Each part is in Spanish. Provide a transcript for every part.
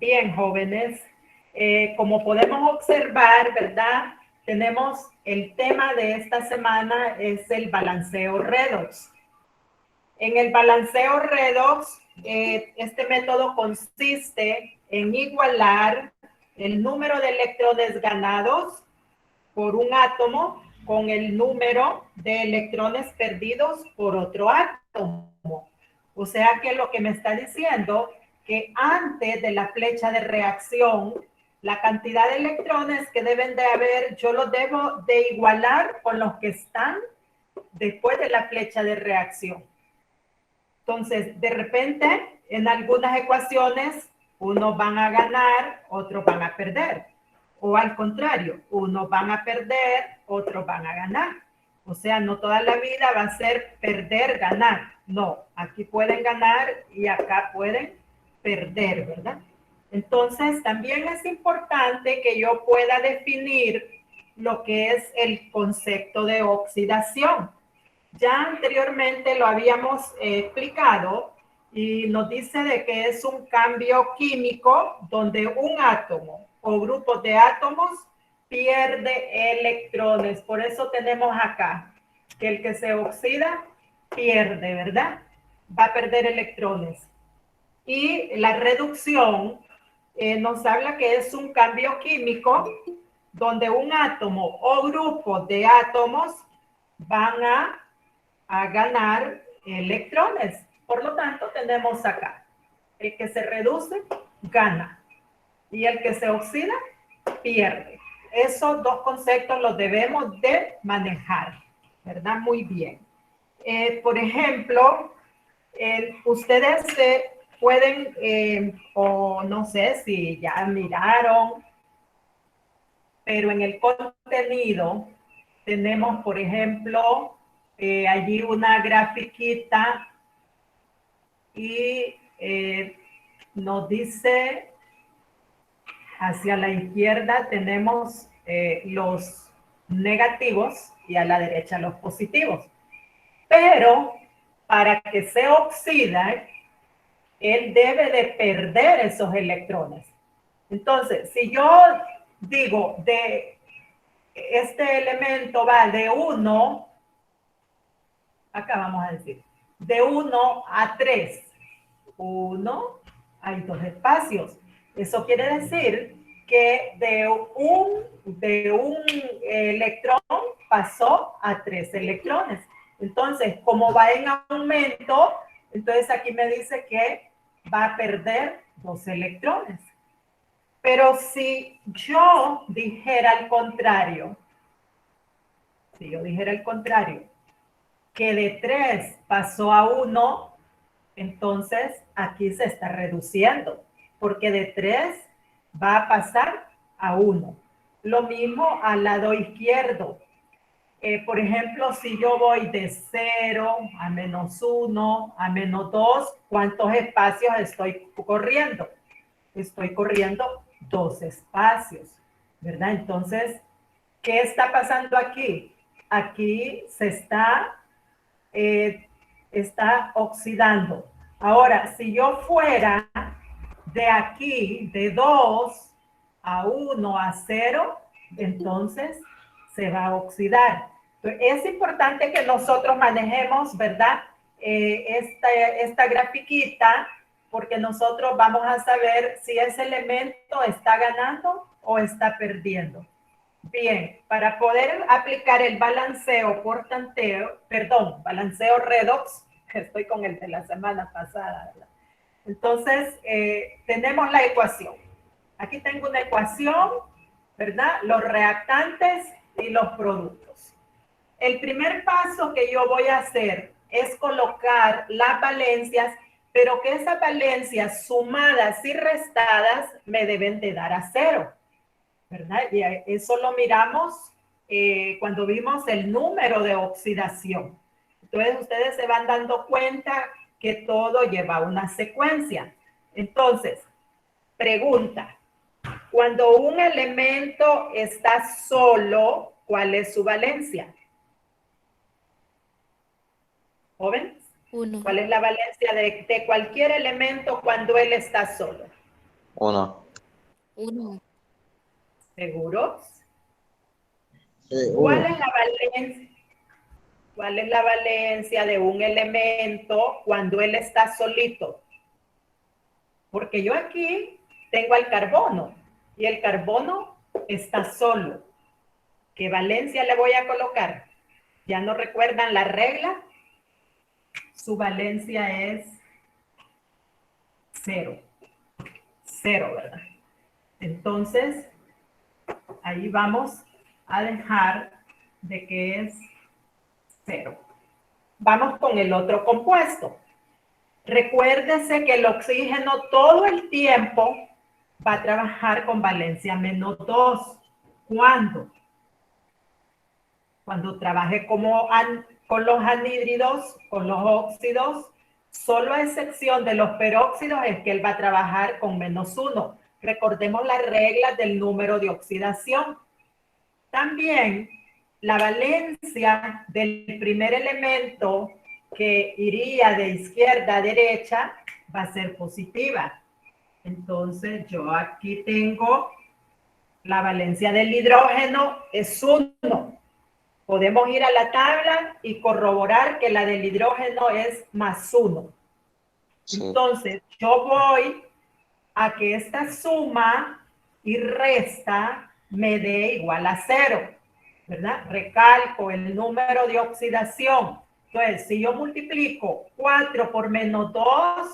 Bien, jóvenes, como podemos observar, ¿verdad? Tenemos el tema de esta semana es el balanceo redox. En el balanceo redox, este método consiste en igualar el número de electrones ganados por un átomo con el número de electrones perdidos por otro átomo. O sea que lo que me está diciendo que antes de la flecha de reacción, la cantidad de electrones que deben de haber, yo los debo de igualar con los que están después de la flecha de reacción. Entonces, de repente, en algunas ecuaciones, unos van a ganar, otros van a perder. O al contrario, unos van a perder, otros van a ganar. O sea, no toda la vida va a ser perder, ganar. No, aquí pueden ganar y acá pueden perder, ¿verdad? Entonces, también es importante que yo pueda definir lo que es el concepto de oxidación. Ya anteriormente lo habíamos explicado y nos dice de que es un cambio químico donde un átomo o grupo de átomos pierde electrones. Por eso tenemos acá que el que se oxida pierde, ¿verdad? Va a perder electrones. Y la reducción nos habla que es un cambio químico donde un átomo o grupo de átomos van a ganar electrones. Por lo tanto, tenemos acá, el que se reduce, gana. Y el que se oxida, pierde. Esos dos conceptos los debemos de manejar, ¿verdad? Muy bien. Por ejemplo, ustedes pueden, o no sé si ya miraron, pero en el contenido tenemos, por ejemplo, allí una grafiquita y nos dice hacia la izquierda tenemos los negativos y a la derecha los positivos. Pero para que se oxida, él debe de perder esos electrones. Entonces, si yo digo de este elemento va de 1, acá vamos a decir, de 1 a 3. 1, hay dos espacios. Eso quiere decir que de un electrón pasó a 3 electrones. Entonces, como va en aumento, entonces aquí me dice que va a perder 2 electrones. Pero si yo dijera al contrario, que de 3 pasó a 1, entonces aquí se está reduciendo, porque de 3 va a pasar a 1. Lo mismo al lado izquierdo. Por ejemplo, si yo voy de 0 a -1, a -2, ¿cuántos espacios estoy corriendo? Estoy corriendo 2 espacios, ¿verdad? Entonces, ¿qué está pasando aquí? Aquí se está oxidando. Ahora, si yo fuera de aquí, de 2 a 1 a 0, entonces se va a oxidar. Entonces, es importante que nosotros manejemos, ¿verdad? Esta grafiquita, porque nosotros vamos a saber si ese elemento está ganando o está perdiendo. Bien, para poder aplicar el balanceo por tanteo, perdón, balanceo redox, estoy con el de la semana pasada, ¿verdad? Entonces, tenemos la ecuación. Aquí tengo una ecuación, ¿verdad? Los reactantes y los productos. El primer paso que yo voy a hacer es colocar las valencias, pero que esas valencias sumadas y restadas me deben de dar a 0. ¿Verdad? Y eso lo miramos cuando vimos el número de oxidación. Entonces, ustedes se van dando cuenta que todo lleva una secuencia. Entonces, pregunta, cuando un elemento está solo, ¿cuál es su valencia? ¿Jóvenes? 1. ¿Cuál es la valencia de cualquier elemento cuando él está solo? 1. Uno. ¿Seguros? Sí, ¿Cuál 1. es la valencia? ¿Cuál es la valencia de un elemento cuando él está solito? Porque yo aquí tengo al carbono y el carbono está solo. ¿Qué valencia le voy a colocar? ¿Ya no recuerdan la regla? Su valencia es 0. 0, ¿verdad? Entonces, ahí vamos a dejar de que es 0. Vamos con el otro compuesto. Recuérdese que el oxígeno todo el tiempo va a trabajar con valencia -2. ¿Cuándo? Cuando trabaje con los anhídridos, con los óxidos, solo a excepción de los peróxidos es que él va a trabajar con -1. Recordemos las reglas del número de oxidación. También la valencia del primer elemento que iría de izquierda a derecha va a ser positiva. Entonces yo aquí tengo la valencia del hidrógeno es 1. Podemos ir a la tabla y corroborar que la del hidrógeno es +1. Sí. Entonces yo voy a que esta suma y resta me dé igual a 0, ¿verdad? Recalco el número de oxidación. Entonces, si yo multiplico 4 por -2,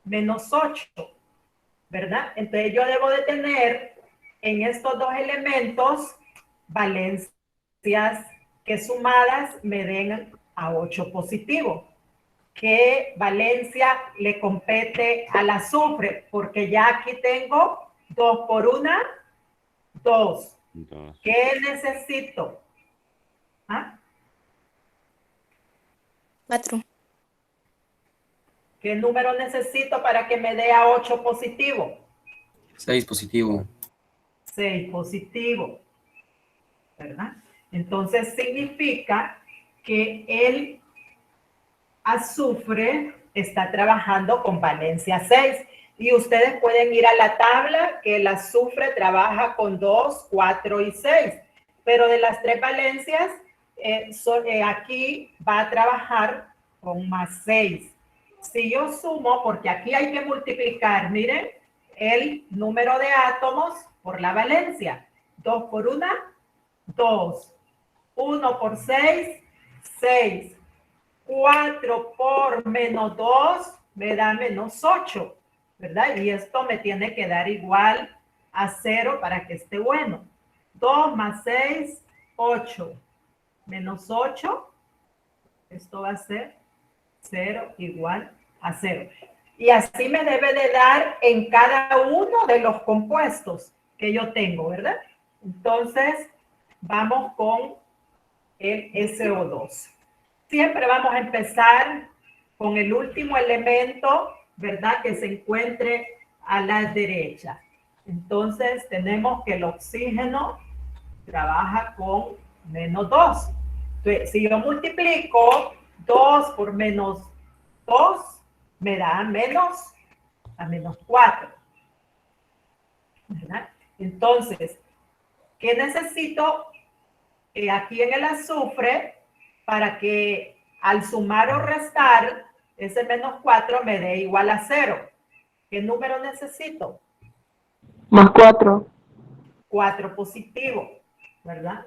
-8, ¿verdad? Entonces yo debo de tener en estos dos elementos valencias que sumadas me den a 8 positivo. ¿Qué valencia le compete al azufre? Porque ya aquí tengo 2 por 1, 2. ¿Qué necesito? ¿Ah? 4. ¿Qué número necesito para que me dé a 8 positivo? 6 positivo. 6 positivo, ¿verdad? Entonces significa que el azufre está trabajando con valencia 6. Y ustedes pueden ir a la tabla que el azufre trabaja con 2, 4 y 6. Pero de las tres valencias, aquí va a trabajar con +6. Si yo sumo, porque aquí hay que multiplicar, miren, el número de átomos por la valencia. 2 por 1, 2. 1 por 6, 6. 4 por -2 me da -8, ¿verdad? Y esto me tiene que dar igual a 0 para que esté bueno. 2 más 6, 8. -8, esto va a ser 0 igual a 0. Y así me debe de dar en cada uno de los compuestos que yo tengo, ¿verdad? Entonces, vamos con el SO2. Siempre vamos a empezar con el último elemento, ¿verdad? Que se encuentre a la derecha. Entonces tenemos que el oxígeno trabaja con -2. Entonces, si yo multiplico 2 por -2, me da -4. ¿Verdad? Entonces, ¿qué necesito aquí en el azufre para que al sumar o restar ese -4 me dé igual a 0? ¿Qué número necesito? +4. 4 positivo, ¿verdad?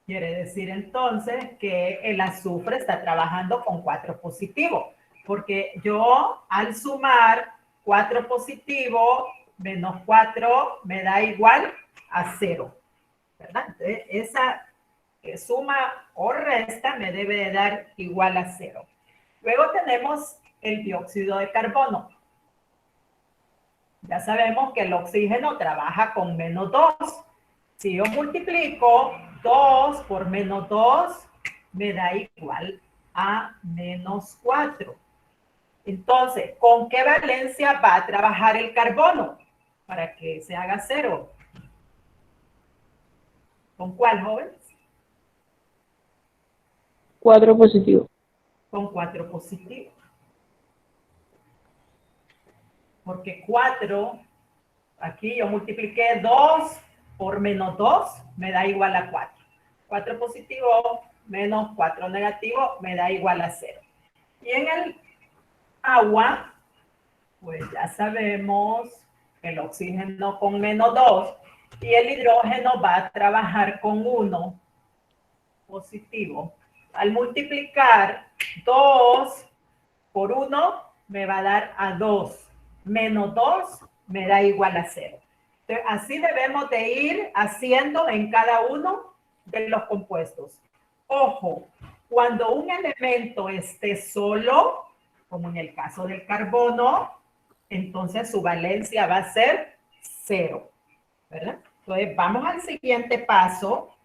Quiere decir entonces que el azufre está trabajando con 4 positivo, porque yo al sumar 4 positivo menos 4 me da igual a 0, ¿verdad? Entonces, esa que suma o resta me debe de dar igual a 0. Luego tenemos el dióxido de carbono. Ya sabemos que el oxígeno trabaja con -2. Si yo multiplico 2 por -2, me da igual a -4. Entonces, ¿con qué valencia va a trabajar el carbono para que se haga 0? ¿Con cuál, jóvenes? 4 positivo. Con 4 positivo. porque 4, aquí yo multipliqué 2 por menos 2, me da igual a 4. 4 positivo menos 4 negativo me da igual a 0. Y en el agua, pues ya sabemos que el oxígeno con menos 2 y el hidrógeno va a trabajar con 1 positivo. Al multiplicar 2 por 1 me va a dar a 2. Menos 2 me da igual a 0. Entonces, así debemos de ir haciendo en cada uno de los compuestos. Ojo, cuando un elemento esté solo, como en el caso del carbono, entonces su valencia va a ser 0, ¿verdad? Entonces, vamos al siguiente paso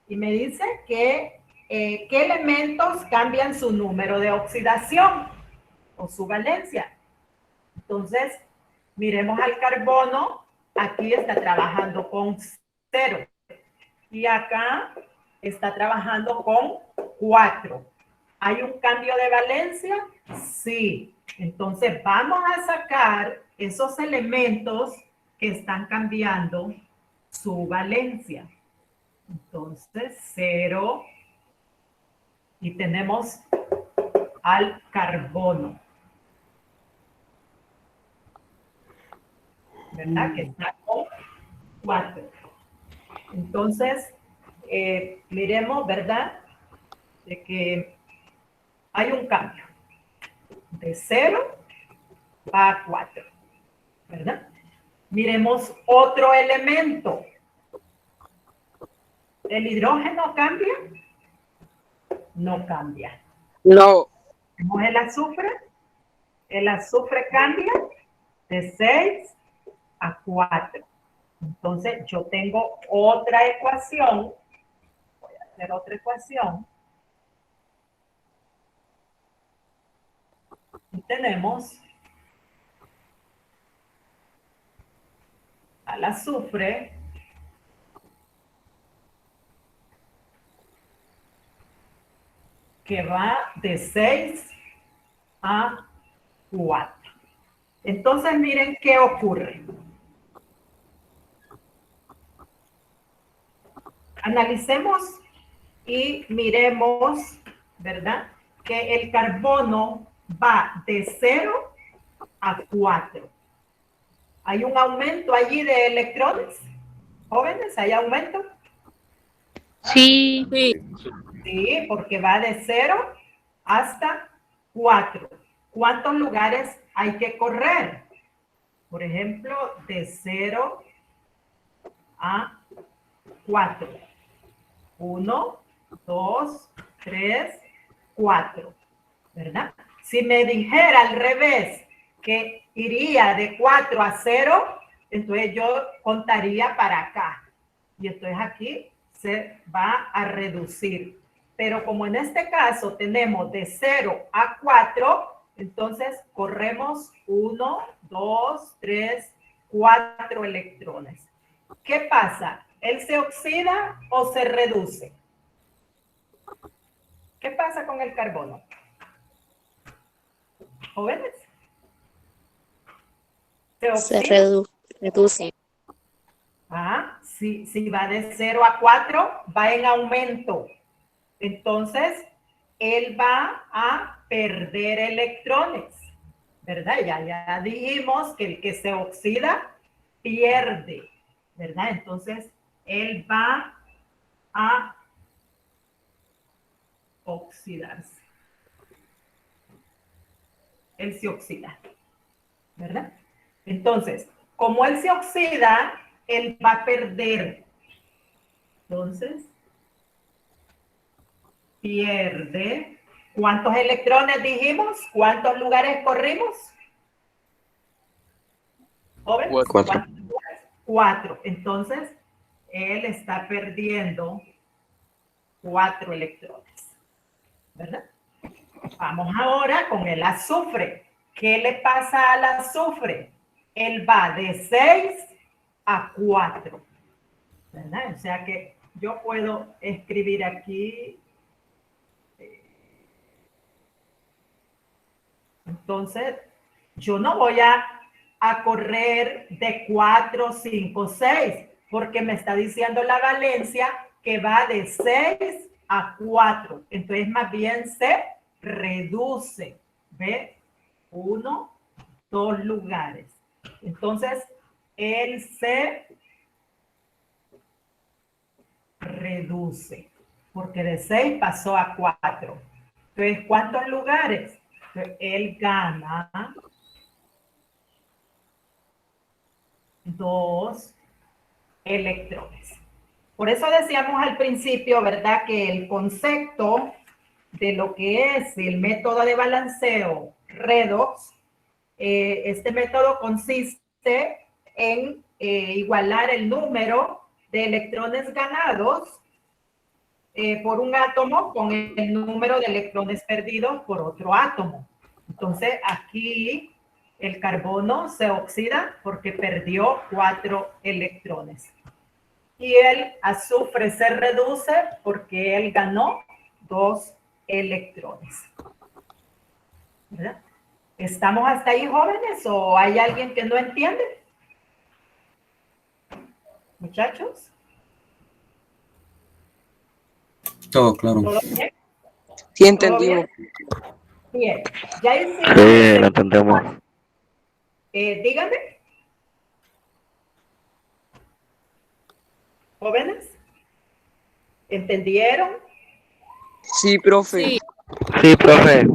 y me dice que qué elementos cambian su número de oxidación o su valencia. Entonces, miremos al carbono, aquí está trabajando con 0 y acá está trabajando con 4. ¿Hay un cambio de valencia? Sí. Entonces, vamos a sacar esos elementos que están cambiando su valencia. Entonces, 0 y tenemos al carbono, ¿verdad? Que está con 4. Entonces, miremos, ¿verdad? De que hay un cambio de 0 a 4, ¿verdad? Miremos otro elemento. ¿El hidrógeno cambia? No cambia. No. ¿Vemos el azufre? El azufre cambia de 6 a 4. Entonces, yo tengo otra ecuación. Voy a hacer otra ecuación. Y tenemos al azufre que va de 6 a 4. Entonces, miren qué ocurre. Analicemos y miremos, ¿verdad? Que el carbono va de 0 a 4. ¿Hay un aumento allí de electrones? Jóvenes, ¿hay aumento? Sí. Sí, porque va de 0 hasta 4. ¿Cuántos lugares hay que correr? Por ejemplo, de 0 a 4. 1, 2, 3, 4. ¿Verdad? Si me dijera al revés que iría de 4 a 0, entonces yo contaría para acá. Y entonces aquí se va a reducir. Pero como en este caso tenemos de 0 a 4, entonces corremos 1, 2, 3, 4 electrones. ¿Qué pasa? ¿Él se oxida o se reduce? ¿Qué pasa con el carbono? ¿Jóvenes? Se reduce. Si va de 0 a 4, va en aumento. Entonces, él va a perder electrones, ¿verdad? Ya dijimos que el que se oxida pierde, ¿verdad? Entonces, él va a oxidarse. Él se oxida, ¿verdad? Entonces, como él se oxida, él va a perder. Entonces, pierde. ¿Cuántos electrones dijimos? ¿Cuántos lugares corrimos? ¿Jóvenes? 4. 4. Entonces, él está perdiendo 4 electrones, ¿verdad? Vamos ahora con el azufre. ¿Qué le pasa al azufre? Él va de 6 a 4, ¿verdad? O sea que yo puedo escribir aquí. Entonces, yo no voy a a correr de 4, 5, 6, porque me está diciendo la valencia que va de 6 a 4. Entonces, más bien se reduce. ¿Ve? 1, 2 lugares. Entonces, él se reduce, porque de 6 pasó a 4. Entonces, ¿cuántos lugares? Entonces, él gana 2 electrones. Por eso decíamos al principio, ¿verdad?, que el concepto de lo que es el método de balanceo redox, este método consiste en igualar el número de electrones ganados por un átomo con el número de electrones perdidos por otro átomo. Entonces, aquí el carbono se oxida porque perdió 4 electrones. Y el azufre se reduce porque él ganó 2 electrones. ¿Verdad? ¿Estamos hasta ahí, jóvenes? ¿O hay alguien que no entiende? Muchachos. Todo claro. ¿Todo bien? Sí, entendimos. Bien. Ya hicimos. Sí, lo entendemos. Díganme. Jóvenes. ¿Entendieron? Sí, profe. Sí. Sí, profe.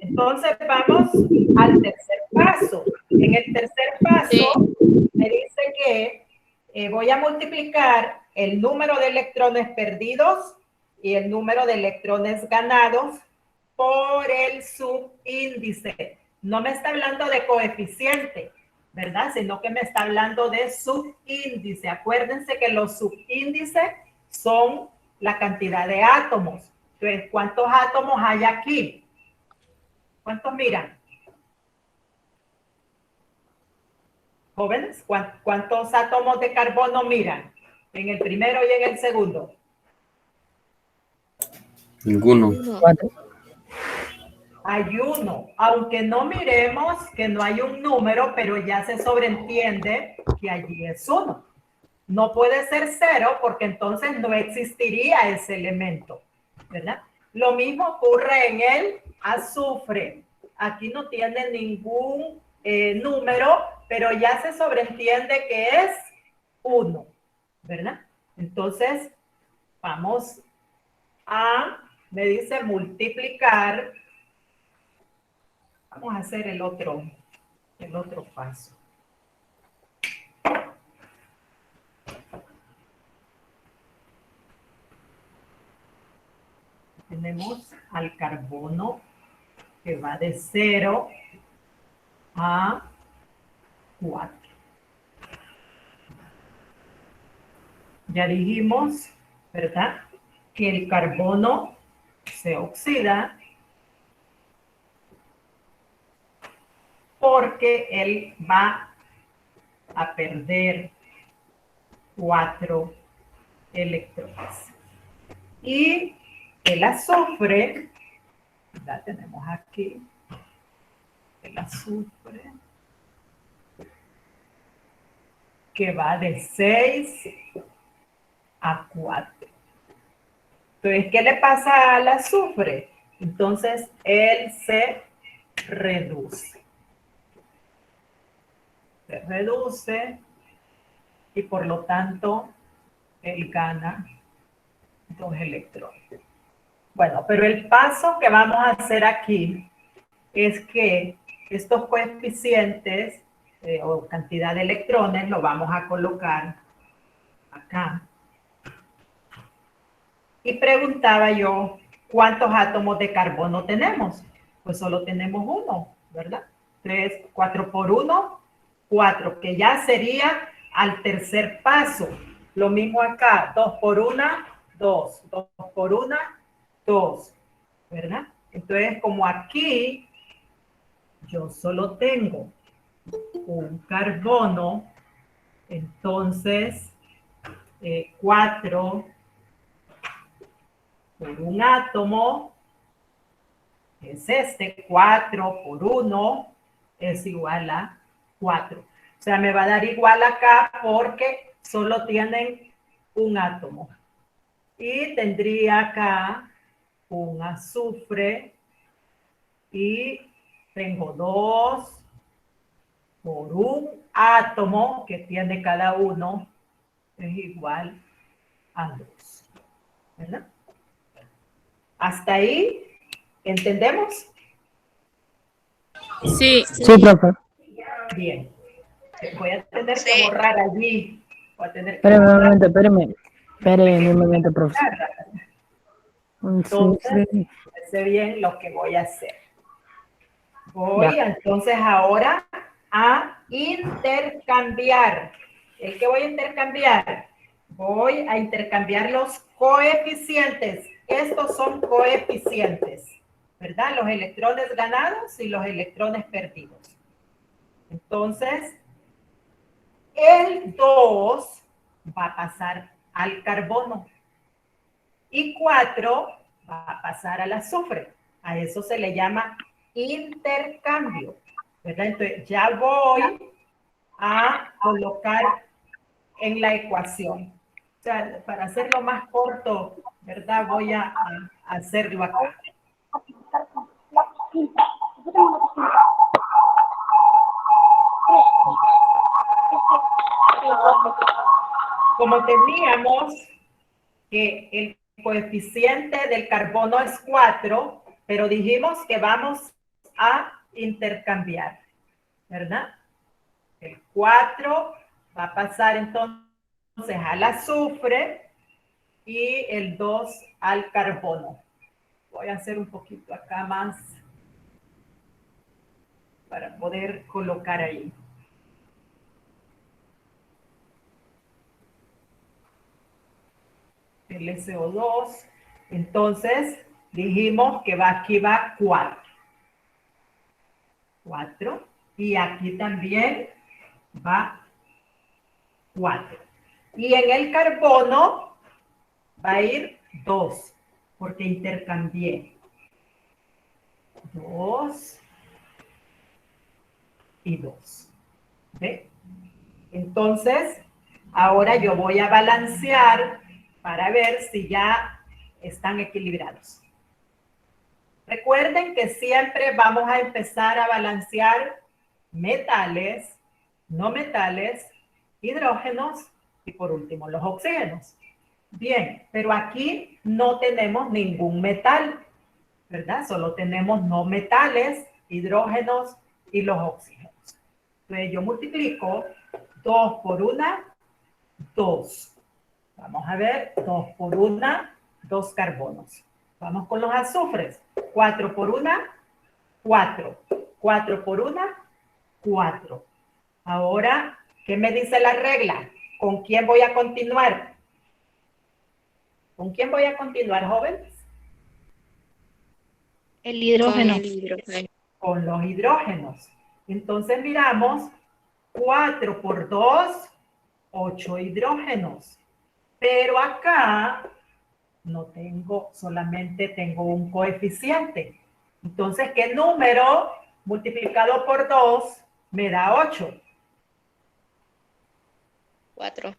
Entonces vamos al tercer paso. En el tercer paso Sí. me dice que voy a multiplicar el número de electrones perdidos y el número de electrones ganados por el subíndice. No me está hablando de coeficiente, ¿verdad? Sino que me está hablando de subíndice. Acuérdense que los subíndices son la cantidad de átomos. Entonces, ¿cuántos átomos hay aquí? ¿Cuántos miran? Jóvenes, ¿cuántos átomos de carbono miran? En el primero y en el segundo. Ninguno. No. Hay uno, aunque no miremos que no hay un número, pero ya se sobreentiende que allí es uno. No puede ser 0 porque entonces no existiría ese elemento, ¿verdad? Lo mismo ocurre en el azufre. Aquí no tiene ningún número, pero ya se sobreentiende que es 1, ¿verdad? Entonces, vamos a, me dice multiplicar. Vamos a hacer el otro paso. Tenemos al carbono que va de 0 a 4. Ya dijimos, ¿verdad?, que el carbono se oxida porque él va a perder 4 electrones. Y el azufre, ya tenemos aquí el azufre, que va de 6 a 4. Entonces, ¿qué le pasa al azufre? Entonces, él se reduce. Se reduce y por lo tanto, él gana 2 electrones. Bueno, pero el paso que vamos a hacer aquí es que estos coeficientes o cantidad de electrones lo vamos a colocar acá. Y preguntaba yo, ¿cuántos átomos de carbono tenemos? Pues solo tenemos uno, ¿verdad? 3, 4 por 1, 4, que ya sería al tercer paso. Lo mismo acá, 2 por 1, 2, 2 por 1, 2, ¿verdad? Entonces, como aquí yo solo tengo un carbono, entonces 4 por un átomo es 4 por 1 es igual a 4. O sea, me va a dar igual acá porque solo tienen un átomo. Y tendría acá un azufre y tengo 2 por un átomo que tiene cada uno es igual a 2. ¿Verdad? ¿Hasta ahí entendemos? Sí. Sí, profe. Bien. Voy a tener que borrar allí. Voy a tener que Espéreme un borrar. momento, espéreme. Espéreme un momento, profe. Entonces, Sí. sé bien lo que voy a hacer. Ya. Entonces ahora a intercambiar. ¿El que voy a intercambiar? Voy a intercambiar los coeficientes. Estos son coeficientes, ¿verdad? Los electrones ganados y los electrones perdidos. Entonces, el 2 va a pasar al carbono y 4 va a pasar al azufre. A eso se le llama intercambio, ¿verdad? Entonces ya voy a colocar en la ecuación. O sea, para hacerlo más corto, ¿verdad? Voy a hacerlo acá. Como teníamos que el coeficiente del carbono es 4, pero dijimos que vamos a intercambiar, ¿verdad? El 4 va a pasar entonces al azufre y el 2 al carbono. Voy a hacer un poquito acá más para poder colocar ahí. El SO2. Entonces, dijimos que aquí va 4. 4. Y aquí también va 4. Y en el carbono va a ir 2, porque intercambié 2 y 2. ¿Ve? Entonces, ahora yo voy a balancear para ver si ya están equilibrados. Recuerden que siempre vamos a empezar a balancear metales, no metales, hidrógenos y por último los oxígenos. Bien, pero aquí no tenemos ningún metal, ¿verdad? Solo tenemos no metales, hidrógenos y los oxígenos. Entonces yo multiplico 2 por 1, 2. Vamos a ver, 2 por 1, 2 carbonos. Vamos con los azufres. 4 por 1, 4. 4 por 1, 4. Ahora, ¿qué me dice la regla? ¿Con quién voy a continuar? ¿Con quién voy a continuar, jóvenes? El Con hidrógeno. el hidrógeno. Con los hidrógenos. Entonces miramos 4 por 2, 8 hidrógenos. Pero acá no tengo, solamente tengo un coeficiente. Entonces, ¿qué número multiplicado por 2 me da 8? 4.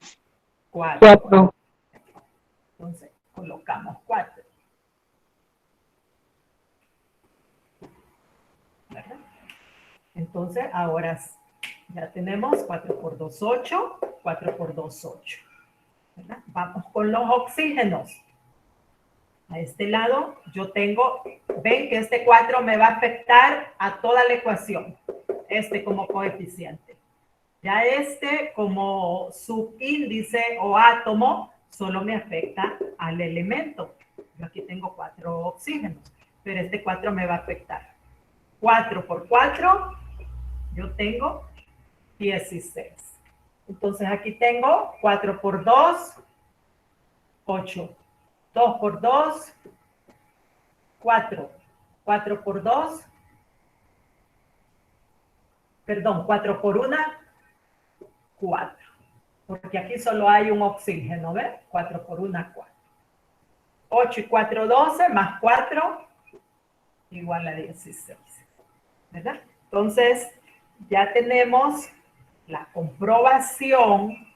4. Entonces, colocamos 4. ¿Verdad? Entonces, ahora ya tenemos 4 por 2, 8. 4 por 2, 8. ¿Verdad? Vamos con los oxígenos. A este lado yo tengo, ven que este 4 me va a afectar a toda la ecuación. Este como coeficiente. Ya este como subíndice o átomo solo me afecta al elemento. Yo aquí tengo 4 oxígenos, pero este 4 me va a afectar. 4 por 4, yo tengo 16. Entonces aquí tengo 4 por 2, 8. 2 por 2, 4. 4 por 2, perdón, 4 por 1, 4. Porque aquí solo hay un oxígeno, ¿ves? 4 por 1, 4. 8 y 4, 12, más 4, igual a 16. ¿Verdad? Entonces, ya tenemos la comprobación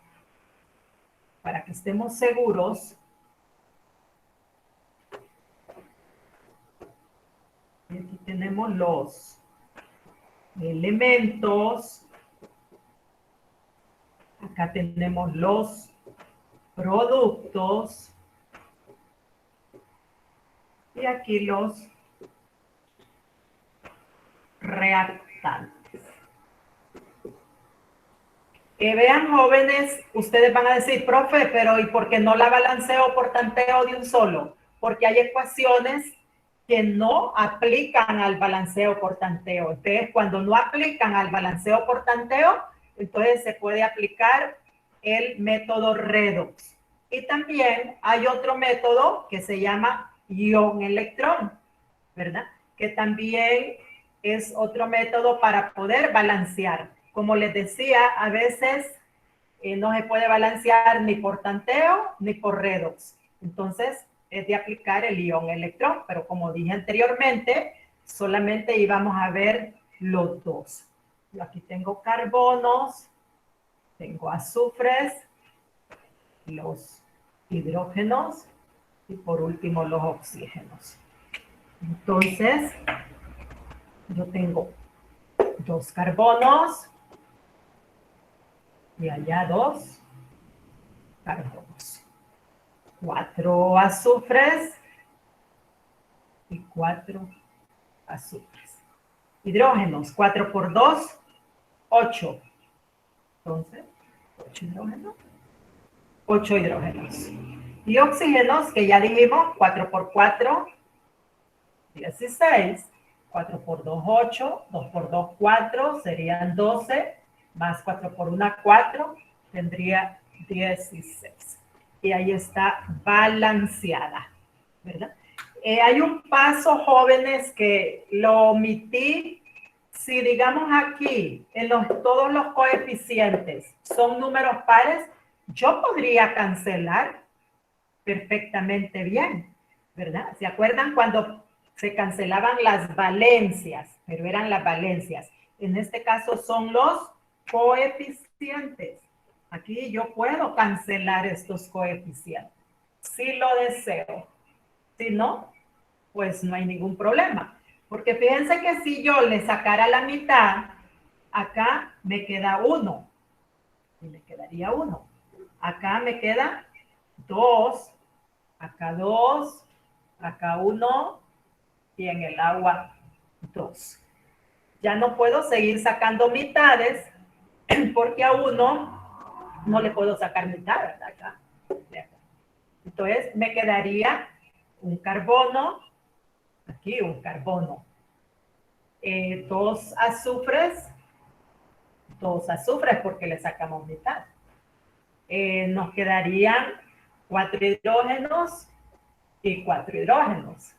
para que estemos seguros. Y aquí tenemos los elementos. Acá tenemos los productos. Y aquí los reactantes. Que vean, jóvenes, ustedes van a decir, profe, pero ¿y por qué no la balanceo por tanteo de un solo? Porque hay ecuaciones que no aplican al balanceo por tanteo. Entonces, cuando no aplican al balanceo por tanteo, entonces se puede aplicar el método redox. Y también hay otro método que se llama ion-electrón, ¿verdad? Que también es otro método para poder balancear. Como les decía, a veces no se puede balancear ni por tanteo ni por redox. Entonces, es de aplicar el ion-electrón, pero como dije anteriormente, solamente íbamos a ver los dos. Yo aquí tengo carbonos, tengo azufres, los hidrógenos y por último los oxígenos. Entonces, yo tengo 2 carbonos y allá 2 carbonos. 4 azufres y 4 azufres. Hidrógenos, 4 por 2, 8. Entonces, 8 hidrógenos. 8 hidrógenos. Y oxígenos, que ya dijimos, 4 por 4, 16. 4 por 2, 8. 2 por 2, 4. Serían 12. Más 4 por 1, 4. Tendría 16. Y ahí está balanceada, ¿verdad? Hay un paso, jóvenes, que lo omití. Si digamos aquí, todos los coeficientes son números pares, yo podría cancelar perfectamente bien, ¿verdad? ¿Se acuerdan cuando se cancelaban las valencias? Pero eran las valencias. En este caso son los coeficientes. Aquí yo puedo cancelar estos coeficientes, si lo deseo. Si no, pues no hay ningún problema. Porque fíjense que si yo le sacara la mitad, acá me queda 1. Y me quedaría 1. Acá me queda 2. Acá 2. Acá 1. Y en el agua 2. Ya no puedo seguir sacando mitades porque a 1 no le puedo sacar mitad, ¿verdad? Acá. Entonces me quedaría un carbono, aquí un carbono, 2 azufres porque le sacamos mitad. Nos quedarían 4 hidrógenos y 4 hidrógenos.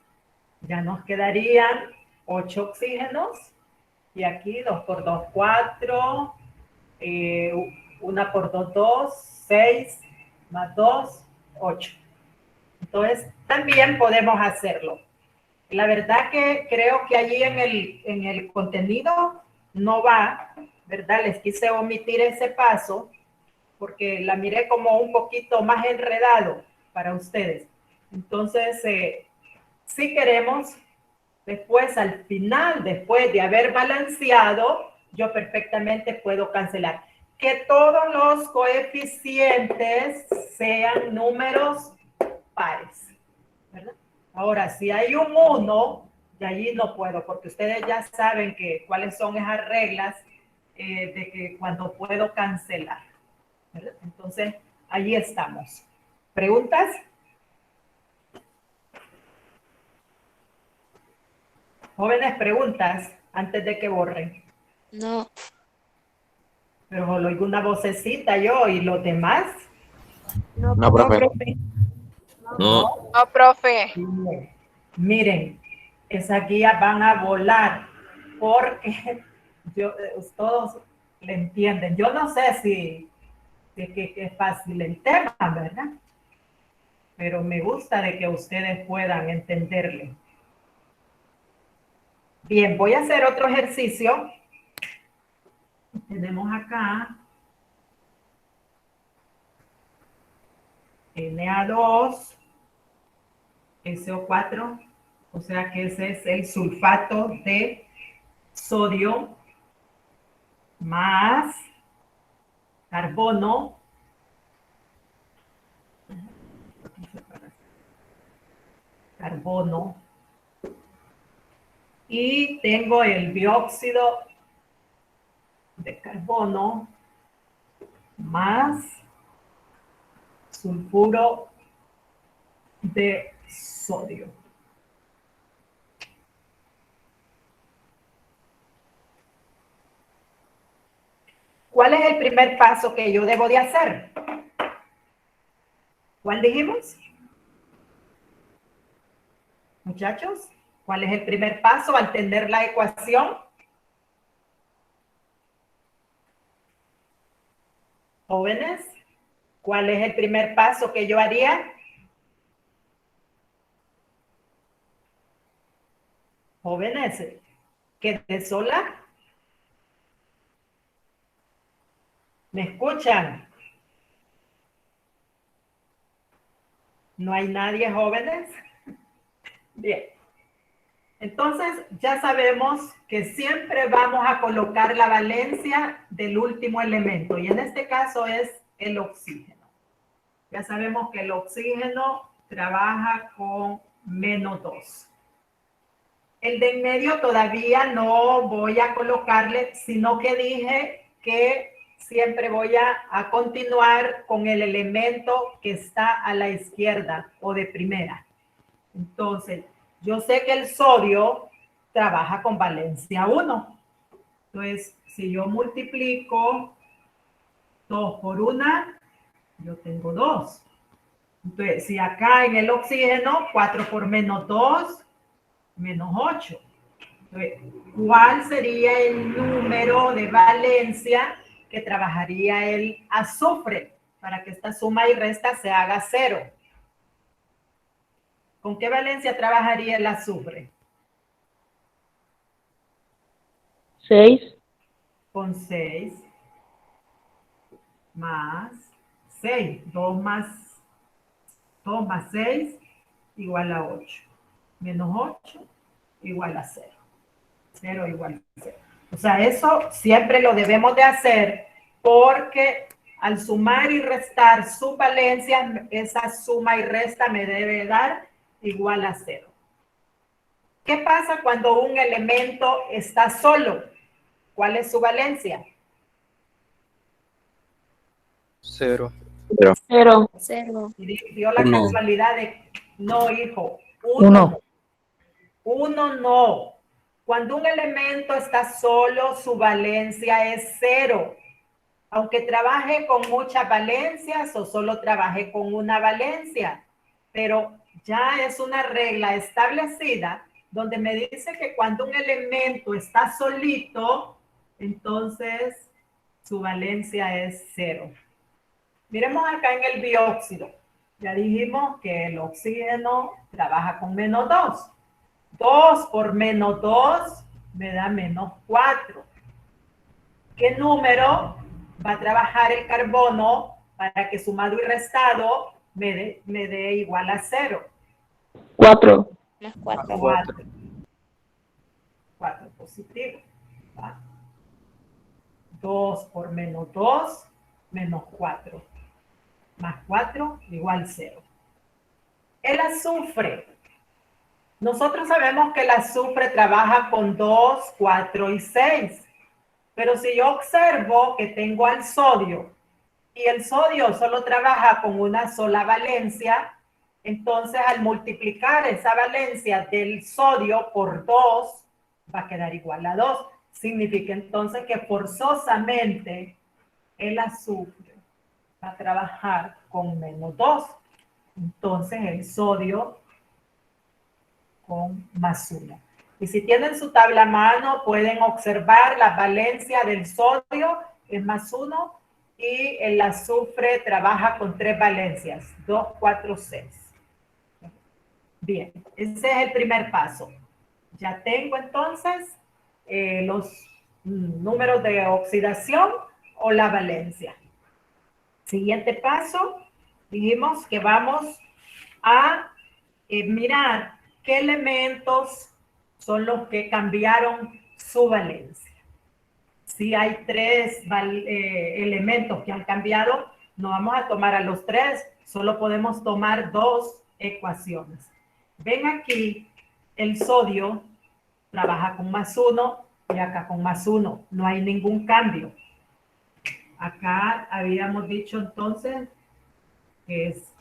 Ya nos quedarían 8 oxígenos y aquí 2 por 2, 4, 1 por 2, 2, 6, más 2, 8. Entonces, también podemos hacerlo. La verdad que creo que allí en el contenido no va, ¿verdad? Les quise omitir ese paso porque la miré como un poquito más enredado para ustedes. Entonces, si queremos, después al final, después de haber balanceado, yo perfectamente puedo cancelar. Que todos los coeficientes sean números pares, ¿verdad? Ahora, si hay un 1, de allí no puedo, porque ustedes ya saben cuáles son esas reglas de que cuando puedo cancelar, ¿verdad? Entonces, allí estamos. ¿Preguntas? Jóvenes, preguntas antes de que borren. No, Pero solo oigo una vocecita yo y los demás. No, profe. No. No, profe. Miren, esas guías van a volar porque todos le entienden. Yo no sé si que es fácil el tema, ¿verdad? Pero me gusta de que ustedes puedan entenderle. Bien, voy a hacer otro ejercicio tenemos acá Na2, SO4, o sea que ese es el sulfato de sodio más carbono y tengo el dióxido de carbono más sulfuro de sodio. ¿Cuál es el primer paso que yo debo de hacer? ¿Cuál dijimos? Muchachos, ¿cuál es el primer paso al tener la ecuación? Jóvenes, ¿cuál es el primer paso que yo haría? Jóvenes, ¿quedé sola? ¿Me escuchan? ¿No hay nadie, jóvenes? Bien. Entonces, ya sabemos que siempre vamos a colocar la valencia del último elemento, y en este caso es el oxígeno. Ya sabemos que el oxígeno trabaja con -2. El de en medio todavía no voy a colocarle, sino que dije que siempre voy a continuar con el elemento que está a la izquierda o de primera. Entonces, yo sé que el sodio trabaja con valencia 1. Entonces, si yo multiplico 2 por 1, yo tengo 2. Entonces, si acá en el oxígeno, 4 por -2, -8. Entonces, ¿cuál sería el número de valencia que trabajaría el azufre para que esta suma y resta se haga 0? ¿Con qué valencia trabajaría el azufre? 6. Con 6 más 6. 2 más 6 igual a 8. -8 igual a 0. 0 igual a 0. O sea, eso siempre lo debemos de hacer porque al sumar y restar su valencia, esa suma y resta me debe dar igual a 0. ¿Qué pasa cuando un elemento está solo? ¿Cuál es su valencia? 0. 0. 0. Y dio la Uno. casualidad de, no, hijo, 1. 1 no. Cuando un elemento está solo, su valencia es 0. Aunque trabaje con muchas valencias o solo trabaje con una valencia. Pero ya es una regla establecida donde me dice que cuando un elemento está solito, entonces su valencia es 0. Miremos acá en el dióxido. Ya dijimos que el oxígeno trabaja con -2. 2 por -2 me da -4. ¿Qué número va a trabajar el carbono para que sumado y restado me dé igual a 0? 4. Más 4. 4. 4 positivo. 2 por -2, -4. Más 4 igual 0. El azufre. Nosotros sabemos que el azufre trabaja con 2, 4 y 6. Pero si yo observo que tengo al sodio y el sodio solo trabaja con una sola valencia, entonces al multiplicar esa valencia del sodio por 2 va a quedar igual a 2. Significa entonces que forzosamente el azufre va a trabajar con -2. Entonces el sodio con +1. Y si tienen su tabla a mano, pueden observar la valencia del sodio es +1 y el azufre trabaja con 3 valencias, 2, 4, 6. Bien, ese es el primer paso. Ya tengo entonces los número de oxidación o la valencia. Siguiente paso, dijimos que vamos a mirar qué elementos son los que cambiaron su valencia. Si hay 3 elementos que han cambiado, no vamos a tomar a los 3, solo podemos tomar 2 ecuaciones. Ven aquí, el sodio trabaja con +1 y acá con +1. No hay ningún cambio. Acá habíamos dicho entonces que es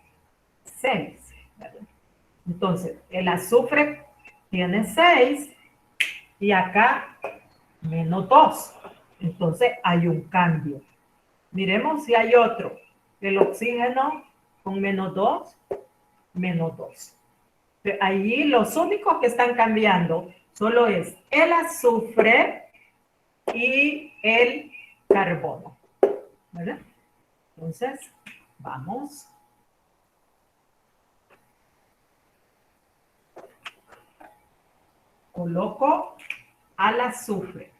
6. ¿Verdad? Entonces, el azufre tiene 6 y acá -2. Entonces, hay un cambio. Miremos si hay otro. El oxígeno con -2, -2. Allí los únicos que están cambiando solo es el azufre y el carbono. ¿Verdad? Entonces, vamos. Coloco al azufre.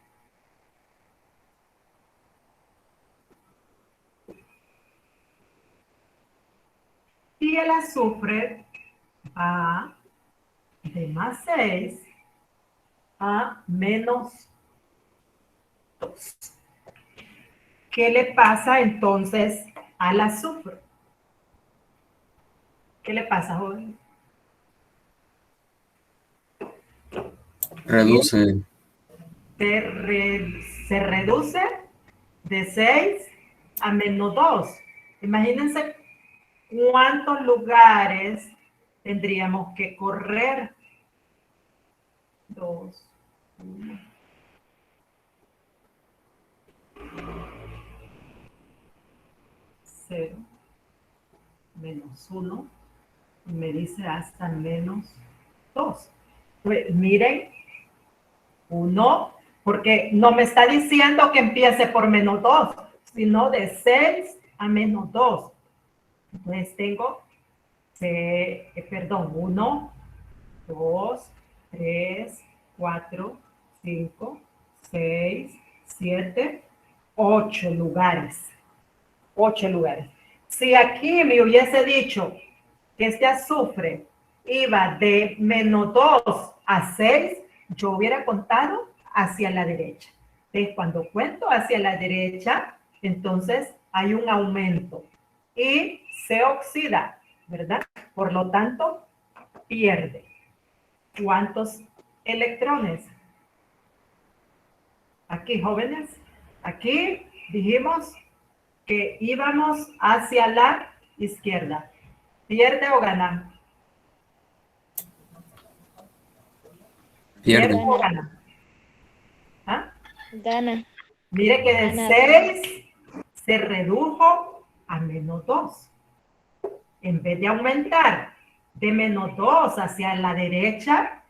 Y el azufre va de +6 a -2. ¿Qué le pasa entonces al azufre? ¿Qué le pasa, joven? Reduce. Se reduce de 6 a -2. Imagínense cuántos lugares tendríamos que correr. 2, 1. 0, -1, y me dice hasta -2. Pues miren, 1, porque no me está diciendo que empiece por -2, sino de 6 a -2. Entonces tengo, 1, 2, 3, 4, 5, 6, 7, 8 lugares. 8 lugares. Si aquí me hubiese dicho que este azufre iba de -2 a 6, yo hubiera contado hacia la derecha. Entonces, cuando cuento hacia la derecha, entonces hay un aumento y se oxida, ¿verdad? Por lo tanto, pierde. ¿Cuántos electrones? Aquí, jóvenes, aquí dijimos que íbamos hacia la izquierda. ¿Pierde o gana? Pierde. ¿Pierde o gana? ¿Ah? Gana. Mire que de Gana. 6 se redujo a -2. En vez de aumentar de -2 hacia la derecha,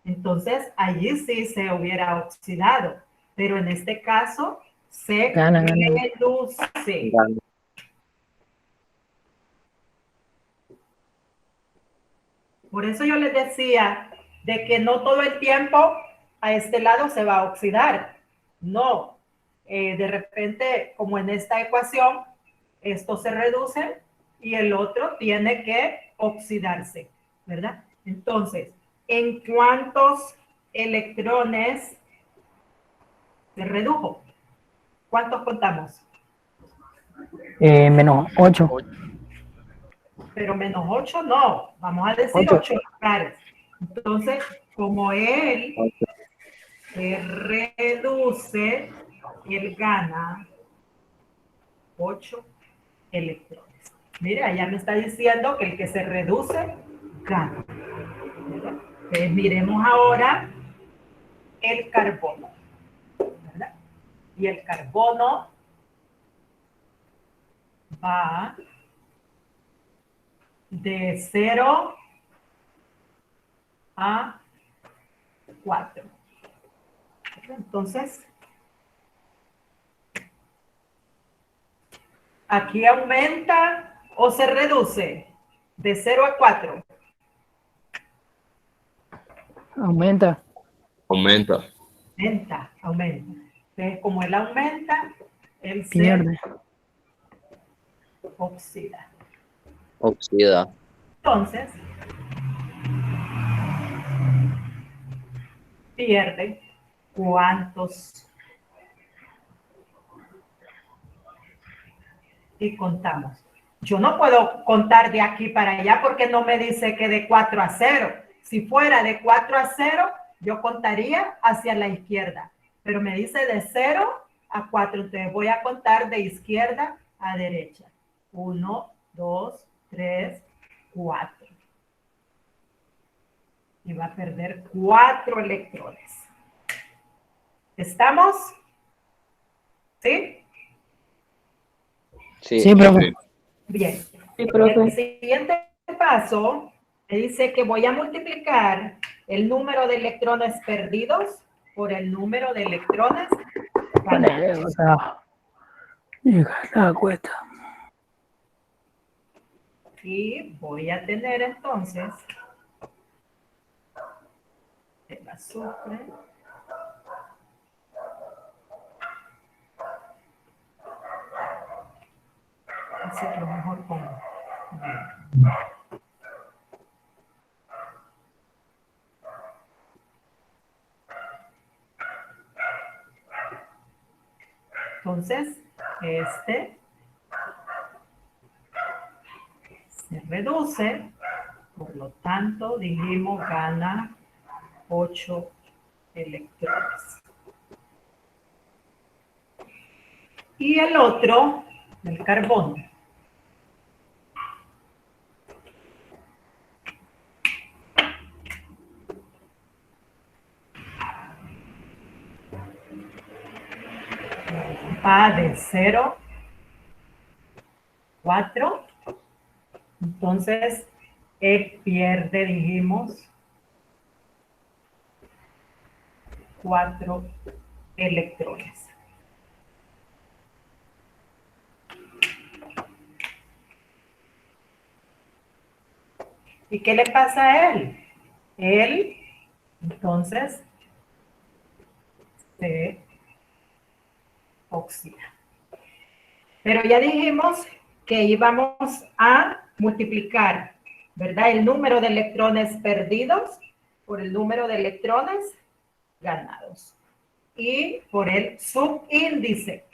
entonces allí sí se hubiera oxidado. Pero en este caso se reduce. Por eso yo les decía de que no todo el tiempo a este lado se va a oxidar. No. De repente, como en esta ecuación, esto se reduce y el otro tiene que oxidarse, ¿verdad? Entonces, ¿en cuántos electrones se redujo? ¿Cuántos contamos? -8. Pero -8 no, vamos a decir 8 lugares. Entonces, como él se reduce, él gana 8 electrones. Mira, ya me está diciendo que el que se reduce, gana. Entonces, miremos ahora el carbono, ¿verdad? Y el carbono va de 0 a 4. Entonces, aquí aumenta o se reduce de 0 a 4. Aumenta. Aumenta. Aumenta. Entonces, como él aumenta, él se Pierde. oxida. Oxida. Entonces, pierde cuántos. Y contamos. Yo no puedo contar de aquí para allá porque no me dice que de 4 a 0. Si fuera de 4 a 0, yo contaría hacia la izquierda. Pero me dice de 0 a 4. Entonces voy a contar de izquierda a derecha. 1, 2, 3, 4. Y va a perder 4 electrones. ¿Estamos? ¿Sí? Sí, Sí, profe. Bien. Sí, profe. El siguiente paso me dice que voy a multiplicar el número de electrones perdidos por el número de electrones ganados. O sea, llega la cuesta. Y voy a tener entonces el azufre. Hacerlo mejor con entonces, este se reduce, por lo tanto, dijimos gana 8 electrones. Y el otro, el carbono. Va de 0, 4. Entonces, él pierde, dijimos, 4 electrones. ¿Y qué le pasa a él? Él, entonces, se oxida. Pero ya dijimos que íbamos a multiplicar, ¿verdad? El número de electrones perdidos por el número de electrones ganados. Y por el subíndice.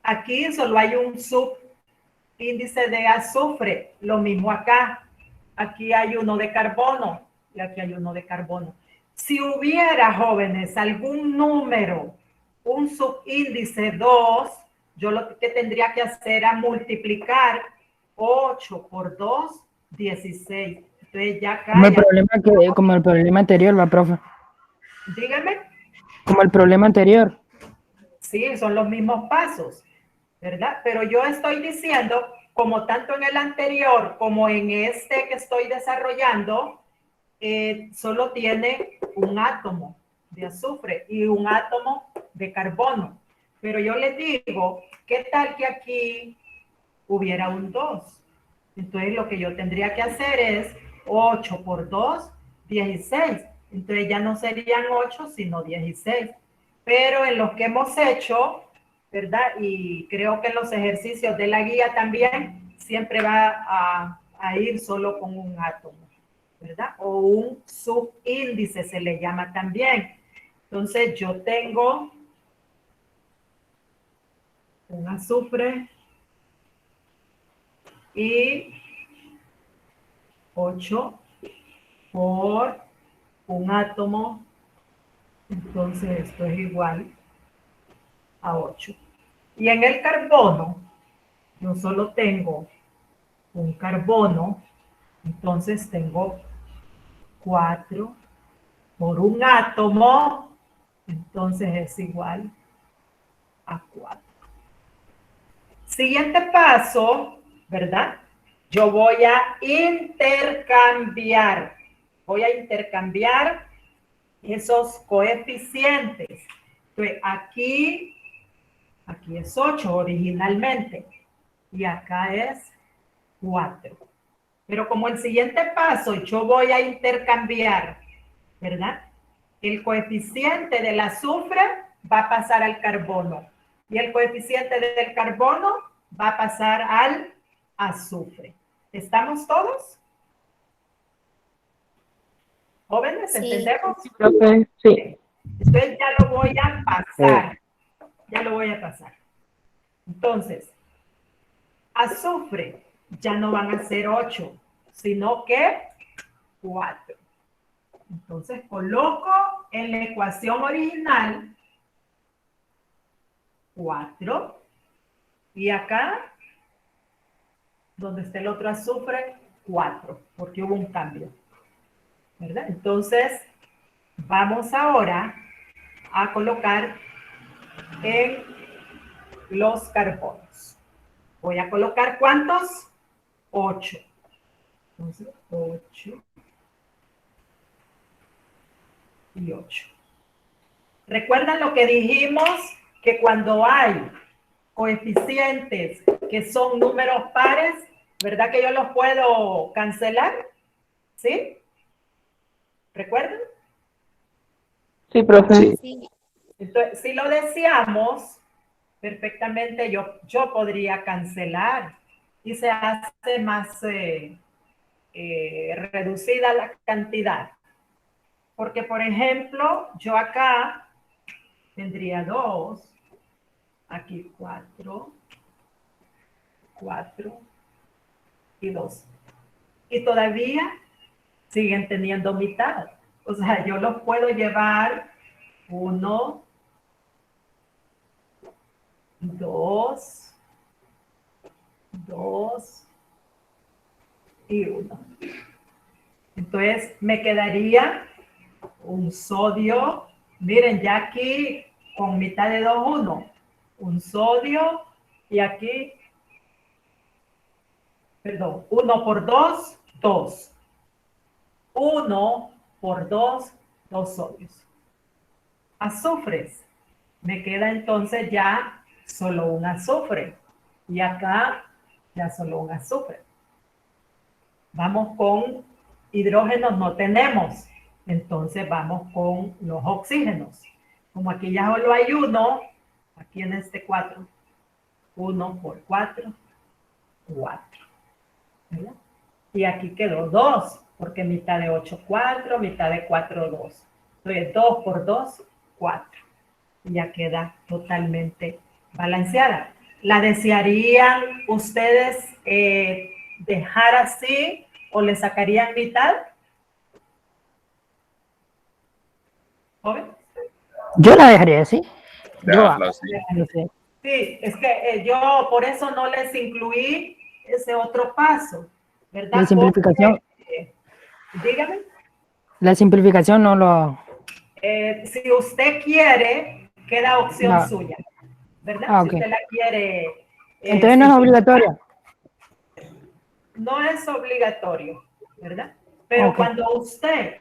Aquí solo hay un subíndice de azufre. Lo mismo acá. Aquí hay uno de carbono y aquí hay uno de carbono. Si hubiera, jóvenes, algún número, un subíndice 2, yo lo que tendría que hacer era multiplicar 8 por 2, 16. Entonces ya acá... Como el problema anterior, va, profe. Dígame. Como el problema anterior. Sí, son los mismos pasos, ¿verdad? Pero yo estoy diciendo, como tanto en el anterior como en este que estoy desarrollando, solo tiene un átomo de azufre y un átomo de carbono. Pero yo les digo, ¿qué tal que aquí hubiera un 2? Entonces lo que yo tendría que hacer es 8 por 2, 16. Entonces ya no serían 8, sino 16. Pero en los que hemos hecho, ¿verdad? Y creo que en los ejercicios de la guía también, siempre va a ir solo con un átomo, ¿verdad? O un subíndice se le llama también. Entonces yo tengo un azufre y 8 por un átomo, entonces esto es igual a 8. Y en el carbono, yo solo tengo un carbono, entonces tengo 4 por un átomo, entonces es igual a 4. Siguiente paso, ¿verdad? Yo voy a intercambiar. Voy a intercambiar esos coeficientes. Entonces, aquí es 8 originalmente. Y acá es 4. Pero como el siguiente paso, yo voy a intercambiar, ¿verdad? El coeficiente del azufre va a pasar al carbono y el coeficiente del carbono va a pasar al azufre. ¿Estamos todos? ¿Jóvenes? Sí. ¿Entendemos? Profe, sí. Entonces ya lo voy a pasar. Ya lo voy a pasar. Entonces, azufre ya no van a ser 8, sino que 4. Entonces coloco en la ecuación original 4 y acá, donde está el otro azufre, 4, porque hubo un cambio, ¿verdad? Entonces, vamos ahora a colocar en los carbonos. Voy a colocar ¿cuántos? 8. Entonces, 8 y 8. ¿Recuerdan lo que dijimos? Que cuando hay coeficientes que son números pares, ¿verdad que yo los puedo cancelar? ¿Sí? ¿Recuerdan? Sí, profe. Sí. Sí. Entonces, si lo deseamos, perfectamente yo podría cancelar y se hace más reducida la cantidad. Porque, por ejemplo, yo acá tendría 2, aquí 4, 4 y 2. Y todavía siguen teniendo mitad. O sea, yo los puedo llevar 1, 2, 2 y 1. Entonces me quedaría un sodio, miren, ya aquí con mitad de 2, 1. Un sodio y aquí, perdón, 1 por 2, 2. 1 por 2, 2 sodios. Azufres. Me queda entonces ya solo un azufre. Y acá ya solo un azufre. Vamos con hidrógenos, no tenemos. Entonces vamos con los oxígenos. Como aquí ya solo hay uno, aquí en este 4, 1 por 4, 4. ¿Verdad? Y aquí quedó 2, porque mitad de 8, 4, mitad de 4, 2. Entonces 2 por 2, 4. Y ya queda totalmente balanceada. ¿La desearían ustedes dejar así o le sacarían mitad? ¿Joven? Yo la dejaría así. Yo, Dejarlo así. no sé. Sí, es que yo por eso no les incluí ese otro paso, ¿verdad? La simplificación, Porque, dígame. la simplificación no lo... Si usted quiere, queda opción No. suya, ¿verdad? Ah, Si ok. usted la quiere. Entonces no es obligatorio. No es obligatorio, ¿verdad? Pero Ok. cuando usted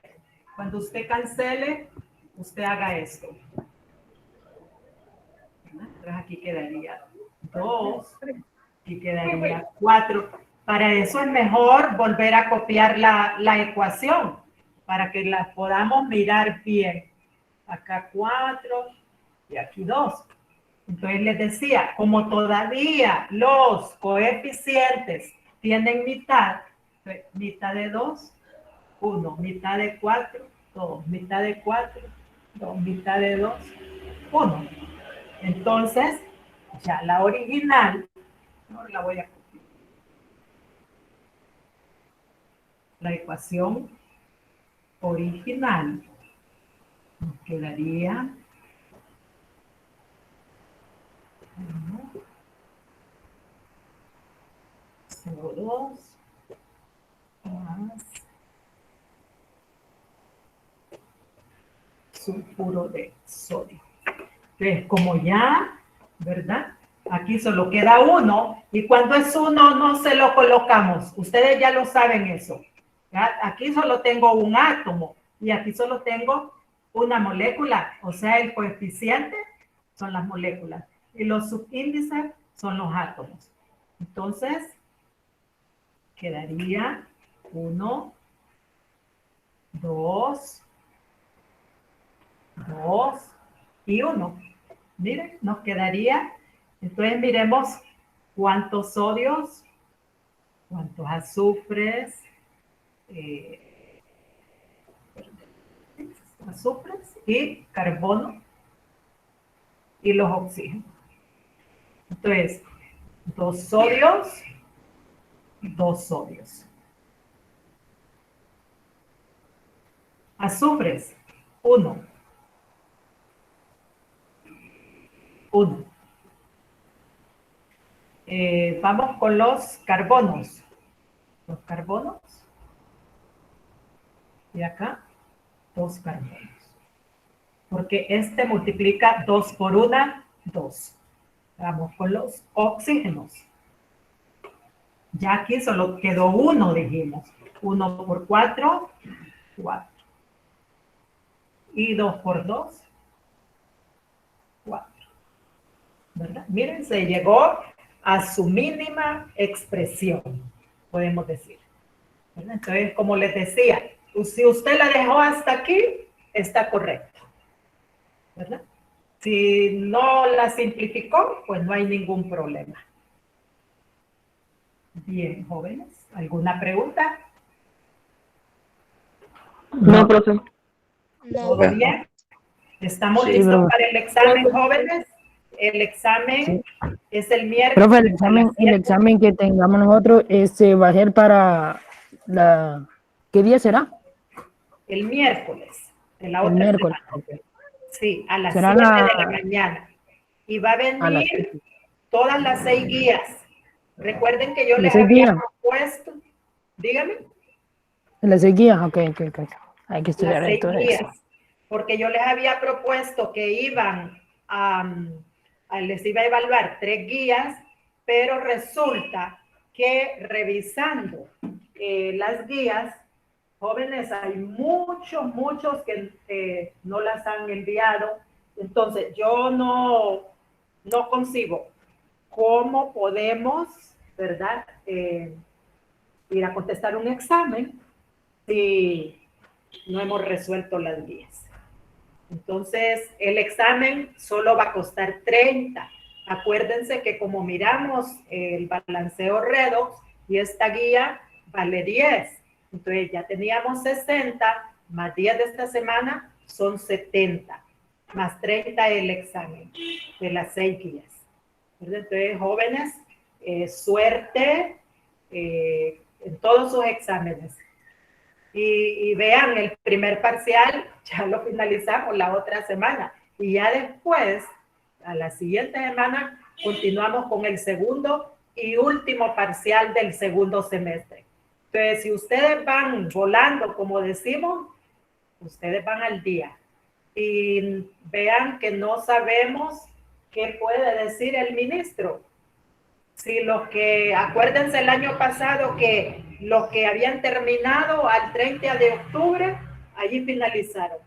cancele, usted haga esto. ¿Verdad? Entonces aquí quedaría 2, aquí quedaría 4. Para eso es mejor volver a copiar la ecuación, para que la podamos mirar bien. Acá 4 y aquí 2. Entonces les decía, como todavía los coeficientes tienen mitad, mitad de 2, 1, mitad de 4, 2, mitad de 4, 2, mitad de 2, 1. Entonces, ya la original, no la voy a copiar. La ecuación original nos quedaría 1, CO2 más sulfuro de sodio. Entonces, como ya, ¿verdad? Aquí solo queda 1, y cuando es 1 no se lo colocamos. Ustedes ya lo saben eso. ¿Ya? Aquí solo tengo un átomo, y aquí solo tengo una molécula, o sea, el coeficiente son las moléculas, y los subíndices son los átomos. Entonces, quedaría 1, 2, 2 y 1. Miren, nos quedaría, entonces miremos cuántos sodios, cuántos azufres, y carbono y los oxígenos. Entonces, 2 sodios, 2 sodios. Azufres, 1. 1. Vamos con los carbonos. Los carbonos. Y acá, 2 carbonos. Porque este multiplica 2 por 1, 2. Vamos con los oxígenos. Ya aquí solo quedó 1, dijimos. 1 por 4, 4. Y 2 por 2, 4. ¿Verdad? Miren, se llegó a su mínima expresión, podemos decir. ¿Verdad? Entonces, como les decía, si usted la dejó hasta aquí, está correcto. ¿Verdad? Si no la simplificó, pues no hay ningún problema. Bien, jóvenes, ¿alguna pregunta? No, profe. ¿Todo bien? ¿Estamos Sí, listos profe. para el examen, jóvenes? El examen Sí. es el miércoles. Profe, a las 7. el examen que tengamos nosotros va a ser para la... ¿Qué día será? El miércoles de la El otra miércoles. semana. Ok. Sí, a las Será 7 de la mañana. Y va a a las venir todas las 6 guías. Recuerden que yo ¿En les las 6 había guías? propuesto, dígame, En las 6 guías, ok. Hay que las estudiar 6 entonces eso. guías, porque yo les había propuesto que iban les iba a evaluar 3 guías, pero resulta que revisando las guías, jóvenes, hay muchos que no las han enviado. Entonces, yo no concibo cómo podemos, ¿verdad? Ir a contestar un examen si no hemos resuelto las guías. Entonces, el examen solo va a costar 30. Acuérdense que como miramos el balanceo redox y esta guía vale 10. Entonces, ya teníamos 60, más 10 de esta semana son 70, más 30 el examen de las 6 guías. Entonces, jóvenes, suerte en todos sus exámenes. Y vean, el primer parcial ya lo finalizamos la otra semana. Y ya después, a la siguiente semana, continuamos con el segundo y último parcial del segundo semestre. Entonces, si ustedes van volando, como decimos, ustedes van al día. Y vean que no sabemos qué puede decir el ministro. Sí, acuérdense el año pasado que los que habían terminado al 30 de octubre, allí finalizaron.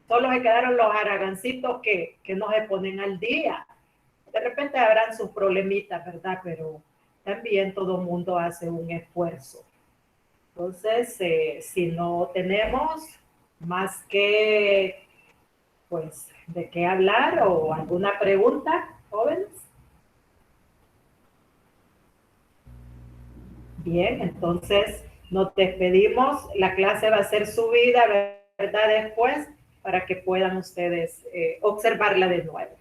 Solo se quedaron los haragancitos que no se ponen al día. De repente habrán sus problemitas, ¿verdad? Pero también todo el mundo hace un esfuerzo. Entonces, si no tenemos más que, pues, de qué hablar o alguna pregunta, jóvenes. Bien, entonces nos despedimos. La clase va a ser subida, ¿verdad? Después, para que puedan ustedes observarla de nuevo.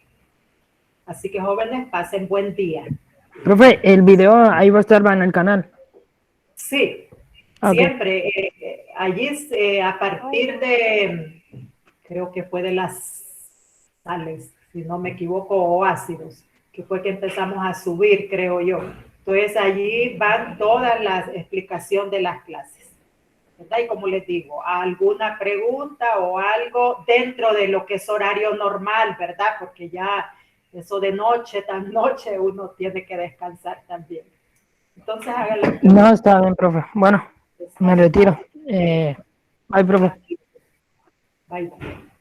Así que, jóvenes, pasen buen día. Profe, el video ahí va a estar en el canal. Sí, Okay. siempre. Allí, a partir de, creo que fue de las sales, si no me equivoco, o ácidos, que fue que empezamos a subir, creo yo. Entonces, allí van todas las explicaciones de las clases. ¿Verdad? Y como les digo, alguna pregunta o algo dentro de lo que es horario normal, ¿verdad? Porque ya eso de noche, tan noche, uno tiene que descansar también. Entonces, háganlo. No, está bien, profe. Bueno, me retiro. Bye, profe. Bye, bye.